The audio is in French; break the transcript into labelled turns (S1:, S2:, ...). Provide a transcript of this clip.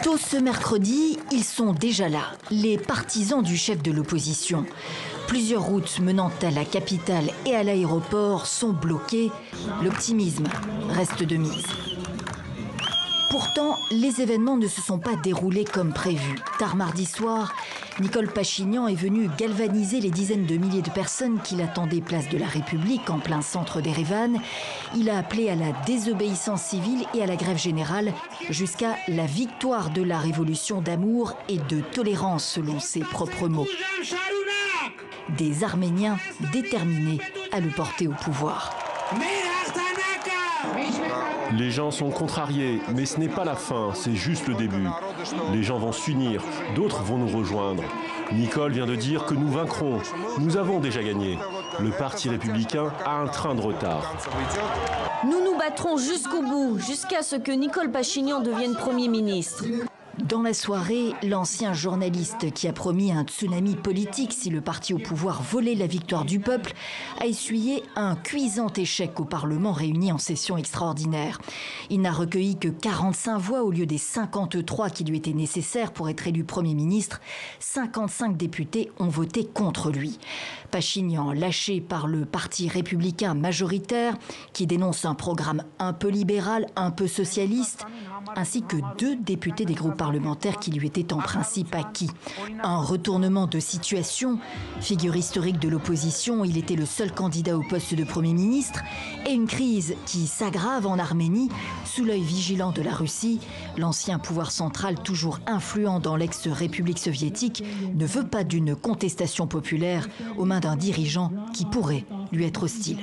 S1: Tôt ce mercredi, ils sont déjà là, les partisans du chef de l'opposition. Plusieurs routes menant à la capitale et à l'aéroport sont bloquées. L'optimisme reste de mise. Pourtant, les événements ne se sont pas déroulés comme prévu. Tard mardi soir, Nicole Pachinian est venu galvaniser les dizaines de milliers de personnes qui l'attendaient place de la République en plein centre d'Erevan. Il a appelé à la désobéissance civile et à la grève générale jusqu'à la victoire de la révolution d'amour et de tolérance selon ses propres mots. Des Arméniens déterminés à le porter au pouvoir.
S2: Les gens sont contrariés, mais ce n'est pas la fin, c'est juste le début. Les gens vont s'unir, d'autres vont nous rejoindre. Nicole vient de dire que nous vaincrons. Nous avons déjà gagné. Le Parti républicain a un train de retard.
S3: Nous nous battrons jusqu'au bout, jusqu'à ce que Nicole Pachinian devienne Premier ministre.
S1: Dans la soirée, l'ancien journaliste qui a promis un tsunami politique si le parti au pouvoir volait la victoire du peuple a essuyé un cuisant échec au Parlement réuni en session extraordinaire. Il n'a recueilli que 45 voix au lieu des 53 qui lui étaient nécessaires pour être élu Premier ministre. 55 députés ont voté contre lui. Pachinian, lâché par le Parti républicain majoritaire, qui dénonce un programme un peu libéral, un peu socialiste, ainsi que 2 députés des groupes parlementaires qui lui étaient en principe acquis. Un retournement de situation, figure historique de l'opposition, il était le seul candidat au poste de Premier ministre, et une crise qui s'aggrave en Arménie, sous l'œil vigilant de la Russie. L'ancien pouvoir central, toujours influent dans l'ex-république soviétique, ne veut pas d'une contestation populaire aux mains d'un dirigeant qui pourrait lui être hostile.